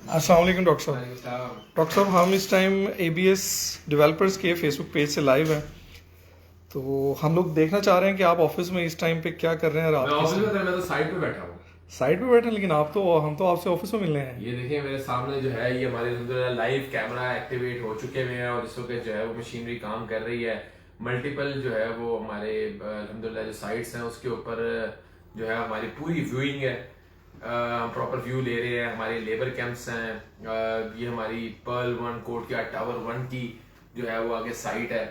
अस्सलाम वालेकुम डॉक्टर साहब। डॉक्टर साहब, हम इस टाइम ABS डेवलपर्स के फेसबुक पेज से लाइव हैं, तो हम लोग देखना चाह रहे हैं कि आप ऑफिस में इस टाइम पे क्या कर रहे हैं। मैं ऑफिस में था, मैं तो साइड पे बैठा हूँ। साइड पे बैठे हैं, लेकिन हम तो आपसे ऑफिस में मिलने हैं। ये देखिए मेरे सामने जो है, ये हमारे अल्हम्दुलिल्लाह लाइव कैमरा एक्टिवेट हो चुके हुए हैं और इस वक्त जो है वो मशीनरी काम कर रही है। मल्टीपल जो है वो हमारे अल्हम्दुलिल्लाह जो साइट्स हैं उसके ऊपर जो है हमारी पूरी व्यूइंग है। हम प्रॉपर व्यू ले रहे हैं। हमारे लेबर कैंप्स हैं। ये हमारी पर्ल 1 कोर्ट या टावर 1 की जो है वो आगे साइट है।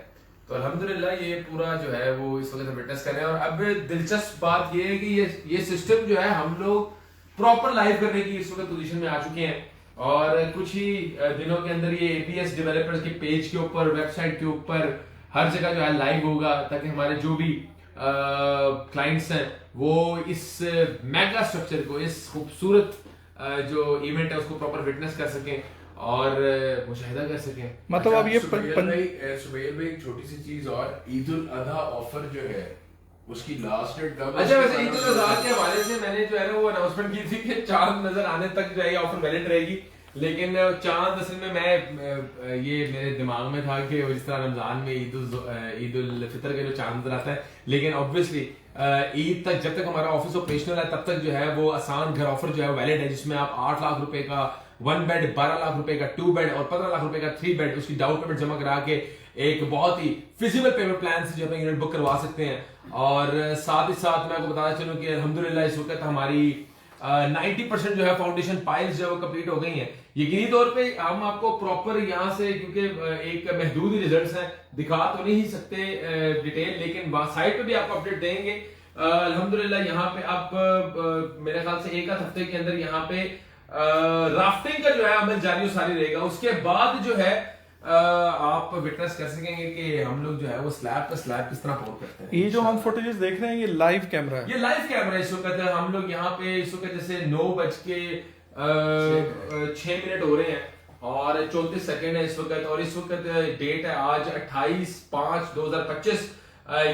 तो अल्हम्दुलिल्लाह ये पूरा जो है वो इस वक्त विटनेस कर रहे हैं। और अब दिलचस्प बात ये है कि ये सिस्टम जो है हम लोग प्रॉपर लाइव करने की इस वक्त पोजीशन में आ चुके हैं और कुछ ही दिनों के अंदर ये ABS डेवलपर्स के पेज के ऊपर, वेबसाइट के ऊपर हर जगह जो है लाइव होगा, ताकि हमारे जो भी क्लाइंट्स हैं वो इस मेगा स्ट्रक्चर को, इस खूबसूरत जो इवेंट है उसको प्रॉपर विटनेस कर सकें और मुशाहिदा कर सकें। मतलब अब ये सुबैल भाई एक छोटी सी चीज और, ईद उल अधा ऑफर जो है उसकी लास्ट डेट कब? अच्छा, वैसे ईद उल अज़हा के हवाले से मैंने जो है ना वो अनाउंसमेंट की थी कि चांद नजर आने तक जो है ये ऑफर वैलिड रहेगी, लेकिन चांद असल में मैं ये मेरे दिमाग में था कि जिस तरह रमजान में ईद उल फितर का जो चांद नजर आता है, लेकिन ऑब्वियसली ईद तक जब तक हमारा ऑफिस ऑपरेशनल है तब तक जो है वो आसान घर ऑफर जो है वैलिड है, जिसमें आप 8 लाख रुपए का 1 बेड, 12 लाख रुपए का 2 बेड और 15 लाख रुपए का 3 बेड उसकी डाउन पेमेंट जमा करा के एक बहुत ही फिजिबल पेमेंट प्लान से जो है यूनिट बुक करवा सकते हैं। और साथ ही साथ मैं आपको बताना चलूं कि अल्हम्दुलिल्लाह इस वक्त हमारी 90% जो है फाउंडेशन पाइल्स जो है वो कंप्लीट हो गई हैं। यकीनी तौर पे हम आपको प्रॉपर यहाँ से, क्योंकि एक महदूद ही रिजल्ट्स हैं, दिखा तो नहीं सकते डिटेल, लेकिन साइट पे भी आपको अपडेट देंगे। अल्हम्दुलिल्लाह यहाँ पे आप मेरे ख्याल से एक हफ्ते के अंदर यहाँ पे राफ्टिंग का जो है अमल जारी सारी रहेगा। उसके बाद जो है आप विटनेस कर सकेंगे कि हम लोग जो है वो स्लैब पे स्लैब किस तरह पोर करते हैं। ये जो हम फुटेजेस देख रहे हैं ये लाइव कैमरा है। ये लाइव कैमरा इस वक्त है। हम लोग यहाँ पे इस वक्त जैसे 9:06 हो रहे हैं और 34 सेकंड है इस वक्त, और इस वक्त डेट है आज 28/5/2025।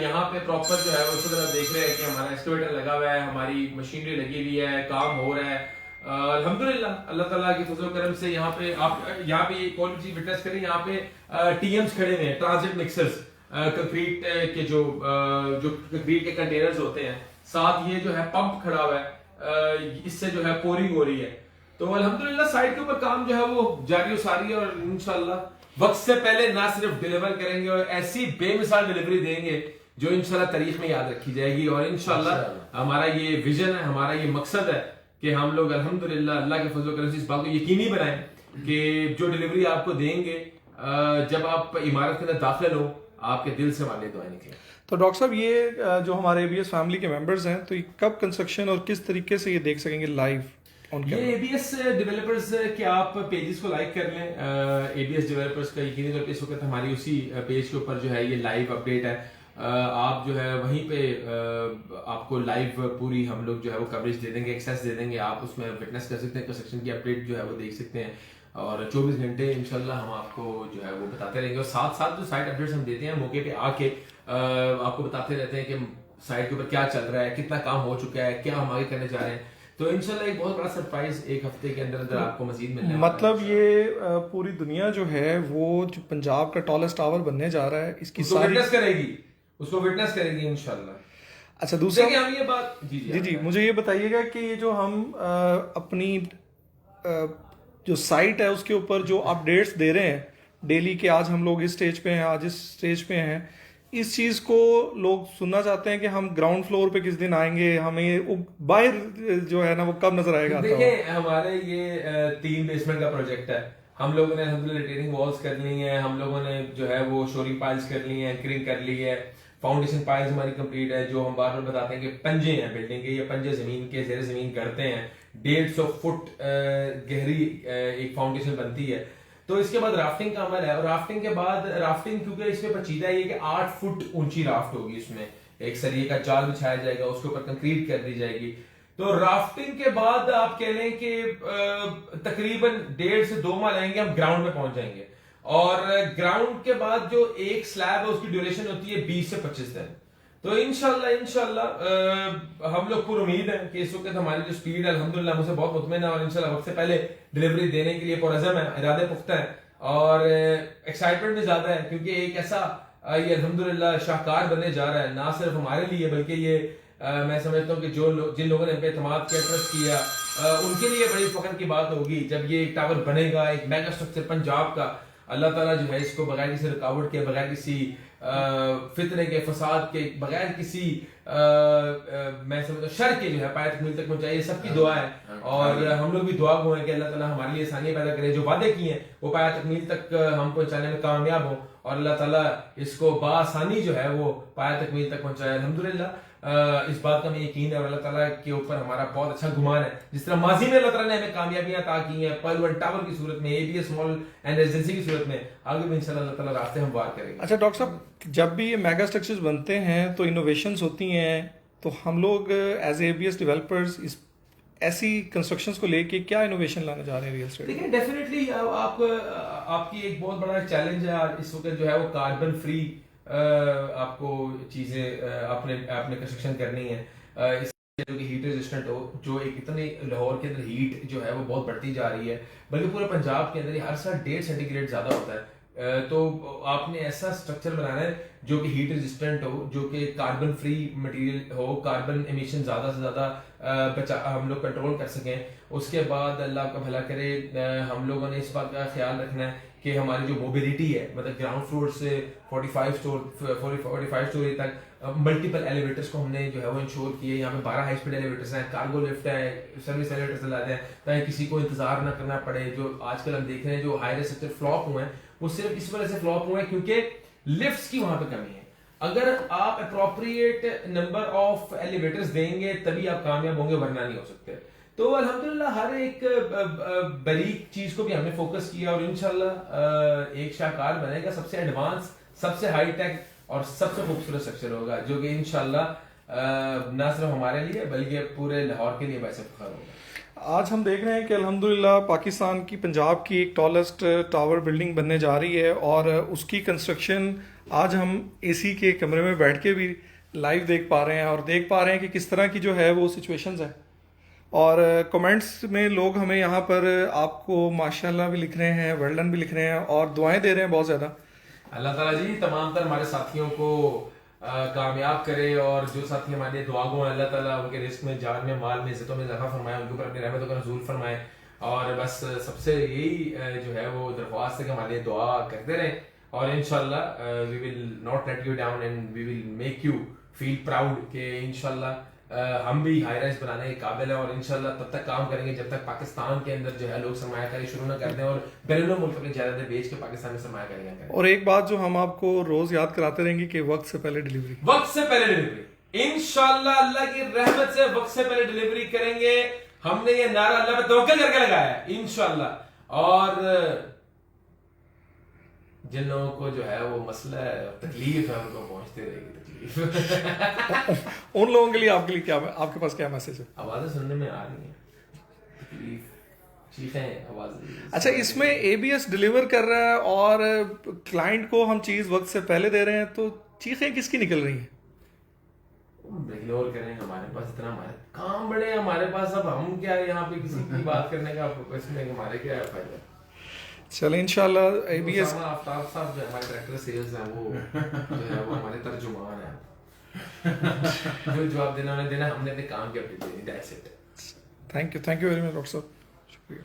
यहाँ पे प्रॉपर जो है वो इस वक्त आप देख रहे हैं कि हमारा एक्सकेवेटर लगा हुआ है, हमारी मशीनरी लगी हुई है, काम हो रहा है। अल्हम्दुलिल्लाह अल्लाह ताला की फजल करम से यहाँ पे आप यहाँ पे कौन सी विटनेस करें, यहाँ पे TMs खड़े हुए हैं, ट्रांजिट मिक्सर्स, कंक्रीट के जो कंक्रीट के कंटेनर्स होते हैं, साथ ये जो है पंप खड़ा हुआ है, इससे जो है पोरिंग हो रही है। तो अल्हम्दुलिल्लाह साइड के ऊपर काम जो है वो जारी सारी है और इंशाल्लाह वक्त से पहले ना सिर्फ डिलीवर करेंगे और ऐसी बेमिसाल डिलीवरी देंगे जो इंशाल्लाह तारीख में याद रखी जाएगी। और इंशाल्लाह हमारा ये विजन है, हमारा ये मकसद है कि हम लोग अल्हम्दुलिल्लाह अल्लाह के फजल करम से इस बात को यकीनी बनाएं कि जो डिलीवरी आपको देंगे जब आप इमारत के अंदर दाखिल हो आपके दिल से वाले दुआएं निकले। तो डॉक्टर साहब, ये जो हमारे ABS फैमिली के मेंबर्स हैं, तो ये कब कंस्ट्रक्शन और किस तरीके से ये देख सकेंगे लाइव ऑन कैमरा? ये ABS डेवलपर्स के आप पेजेस को लाइक कर लें। ABS डेवलपर्स का यकीनी तौर पे इस वक्त हमारी उसी पेज के ऊपर जो है ये लाइव अपडेट है। आप जो है वहीं पे आपको लाइव पूरी हम लोग जो है वो कवरेज दे देंगे, एक्सेस दे देंगे, आप उसमें विटनेस कर सकते हैं, कंस्ट्रक्शन की अपडेट जो है वो देख सकते हैं और 24 घंटे इंशाल्लाह हम आपको जो है वो बताते रहेंगे। और साथ साथ जो साइट अपडेट्स हम देते हैं मौके पे आके आपको बताते रहते हैं कि साइट के ऊपर क्या चल रहा है, कितना काम हो चुका है, क्या हम आगे करने जा रहे हैं। तो इंशाल्लाह एक बहुत बड़ा सरप्राइज एक हफ्ते के अंदर आपको मजीद मिलने वाला है। मतलब ये पूरी दुनिया जो है वो जो पंजाब का टॉलेस्ट टावर बनने जा रहा है, इसकी सारी उसको विटनेस करेगी इंशाल्लाह। अच्छा, दूसरा हम ये बात जी मुझे ये बताइएगा कि ये जो हम अपनी जो साइट है उसके ऊपर जो अपडेट्स दे रहे हैं डेली के, आज हम लोग इस स्टेज पे हैं, आज इस स्टेज पे हैं, इस चीज को लोग सुनना चाहते हैं कि हम ग्राउंड फ्लोर पे किस दिन आएंगे, हमें बाहर जो है ना वो कब नजर आएगा? देखिए हमारे ये 3 बेसमेंट का प्रोजेक्ट है। हम लोगों ने अल्हम्दुलिल्लाह रिटेनिंग वॉल्स कर ली हैं, हम लोगों ने जो है वो शोरिंग पाइल्स कर ली हैं, एंकरिंग कर ली है, फाउंडेशन पाइल्स हमारी कंप्लीट है। जो हम बार बार बताते हैं कि पंजे हैं बिल्डिंग के, ये पंजे जमीन के जेर जमीन करते हैं, 150 फुट गहरी एक फाउंडेशन बनती है। तो इसके बाद राफ्टिंग का अमल है और राफ्टिंग के बाद राफ्टिंग क्योंकि इसमें पेचीदा है ये कि 8 फुट ऊंची राफ्ट होगी, उसमें एक सरिये का जाल बिछाया जाएगा, उसके ऊपर कंक्रीट कर दी जाएगी। तो राफ्टिंग के बाद आप कह लें कि तकरीबन 1.5 से 2 माह लगेंगे, हम ग्राउंड में पहुंच जाएंगे। और ग्राउंड के बाद जो एक स्लैब है उसकी ड्यूरेशन होती है 20 से 25 दिन। तो इंशाल्लाह हम लोग पूरी उम्मीद है कि इस वक्त हमारी जो स्पीड है अल्हम्दुलिल्लाह मुझे बहुत मुतमईन है, और इंशाल्लाह वक्त से पहले डिलीवरी देने के लिए पुरअज़म है, इरादे पुख्ता है और एक्साइटमेंट भी ज्यादा है, क्योंकि एक ऐसा ये अल्हम्दुलिल्लाह शाहकार बनने जा रहा है, ना सिर्फ हमारे लिए बल्कि ये मैं समझता हूँ कि जिन लोगों ने हम पे एतमाद किया, ट्रस्ट किया, उनके लिए बड़ी फख्र की बात होगी जब ये एक टावर बनेगा, एक मेगा स्ट्रक्चर पंजाब का। अल्लाह ताला जो है इसको बगैर किसी रुकावट के, बगैर किसी फितने के, फसाद के, बगैर किसी मैं समझता हूँ शर के जो है पाया तकमील तक पहुंचाए, सबकी दुआ है। और हम लोग भी दुआ गो हैं कि अल्लाह ताला हमारे लिए आसानियां पैदा करे, जो वादे किए हैं वो पाया तकमील तक हम पहुंचाने में कामयाब हो, और अल्लाह ताला इसको बासानी जो है वो पाया तकमील तक पहुंचाए अल्हम्दुलिल्लाह। इस बात का हमें यकीन है और अल्लाह ताला के ऊपर हमारा बहुत अच्छा गुमान है। जिस तरह माजी में अल्लाह ताला ने हमें कामयाबियां अता की हैं, पर्ल 1 टावर की सूरत में, एबीएस मॉल एंड रेजिडेंसी की सूरत में, आगे भी इंशाल्लाह अल्लाह ताला रास्ते हमवार करेंगे। अच्छा डॉक्टर साहब, जब भी ये मेगा स्ट्रक्चर्स बनते हैं तो इनोवेशंस होती हैं, तो हम लोग एज एबीएस डेवलपर्स इस ऐसी कंस्ट्रक्शंस को लेके क्या इनोवेशन लाने जा रहे हैं रियल एस्टेट? देखिए डेफिनेटली आपकी एक बहुत बड़ा चैलेंज है इस वक्त जो है वो कार्बन फ्री आपको चीजें आपने कंस्ट्रक्शन करनी है, जो कि हीट रेजिस्टेंट हो, जो एक इतनी लाहौर के अंदर हीट जो है वो बहुत बढ़ती जा रही है, बल्कि पूरे पंजाब के अंदर हर साल 1.5 सेंटीग्रेड ज्यादा होता है। तो आपने ऐसा स्ट्रक्चर बनाना है जो कि हीट रेजिस्टेंट हो, जो कि कार्बन फ्री मटेरियल हो, कार्बन एमिशन ज्यादा से ज्यादा हम लोग कंट्रोल कर सकें। उसके बाद अल्लाह का भला करे हम लोगों ने इस बात का ख्याल रखना है कि हमारी जो मोबिलिटी है, मतलब ग्राउंड फ्लोर से 45 स्टोरी तक मल्टीपल एलिवेटर्स को हमने जो है वो इंश्योर किए। यहाँ पे 12 हाई स्पीड एलिवेटर्स हैं, कार्गो लिफ्ट है, सर्विस एलिवेटर्स लाते हैं ताकि किसी को इंतजार ना करना पड़े। जो आजकल हम देख रहे हैं जो हाई स्ट्रक्चर फ्लॉप हुए हैं वो सिर्फ इस वजह से फ्लॉप हुए हैं क्योंकि लिफ्ट्स की वहां पे कमी है। अगर आप अप्रोप्रिएट नंबर ऑफ एलिवेटर्स देंगे तभी आप कामयाब होंगे, वरना नहीं हो सकते। तो अल्हम्दुलिल्लाह हर एक बारीक चीज को भी हमने फोकस किया और इंशाल्लाह एक शाहकार बनेगा, सबसे एडवांस, सबसे हाई टेक और सबसे खूबसूरत स्ट्रक्चर होगा, जो कि इंशाल्लाह ना सिर्फ हमारे लिए बल्कि पूरे लाहौर के लिए बाइस फख्र होगा। आज हम देख रहे हैं कि अल्हम्दुलिल्लाह पाकिस्तान की, पंजाब की एक टॉलेस्ट टावर बिल्डिंग बनने जा रही है और उसकी कंस्ट्रक्शन आज हम एसी के कमरे में बैठ के भी लाइव देख पा रहे हैं और देख पा रहे हैं कि किस तरह की जो है वो सिचुएशंस है। और कमेंट्स में लोग हमें यहाँ पर आपको माशाल्लाह भी लिख रहे हैं, वेल डन भी लिख रहे हैं और दुआएं दे रहे हैं बहुत ज़्यादा। अल्लाह ताला जी तमाम तर हमारे साथियों को कामयाब करे और जो साथी हमारे लिए दुआ गो हैं अल्लाह ताला उनके रिस्क में, जान में, माल में, इज्जतों में इजाफा फरमाए, उनके ऊपर अपनी रहमतों का नज़ूल फरमाए। और बस सबसे यही जो है वो दरख्वास्त है कि हमारे लिए दुआ करते रहें और इंशाल्लाह we will not let you down and we will make you feel proud कि इंशाल्लाह हम भी हाई राइज बनाने के काबिल हैं और इंशाल्लाह तब तक काम करेंगे जब तक पाकिस्तान के अंदर जो है लोग सरमायाकारी शुरू ना कर दें और बैरून मुल्क अपनी जायदादें बेच के पाकिस्तान में सरमायाकारी ना करें। और एक बात जो हम आपको रोज याद कराते रहेंगे कि वक्त से पहले डिलीवरी, वक्त से पहले डिलीवरी इंशाल्लाह अल्लाह की रहमत से वक्त से पहले डिलीवरी करेंगे। हमने ये नारा अल्लाह पे तवक्कल करके लगाया है इंशाल्लाह। और जिन लोगों को जो है वो मसला है, तकलीफ है, उनको पहुंचते रहेगी तकलीफ। उन लोगों के लिए आपके लिए क्या, आपके पास क्या मैसेज है? आवाजें सुनने में आ रही हैं, तकलीफ, चीखें, आवाजें। अच्छा, इसमें एबीएस डिलीवर कर रहा है और क्लाइंट को हम चीज वक्त से पहले दे रहे हैं, तो चीखें किसकी निकल रही हैं? इग्नोर करें, हमारे पास इतना हमारे काम बड़े हैं, हमारे पास अब हम क्या यहाँ पे किसी की बात करने का, इसमें हमारे क्या फायदा। चले इंशाल्लाह एबीएस आफ्ताब साहब जो हमारे डायरेक्टर सेल्स हैं वो जो है वो हमारे तर्जुमान हैं। जो जवाब देना उन्हें देना, हमने अपने काम की अपडेट देनी। That's it. Thank you very much doctor साहब, शुक्रिया।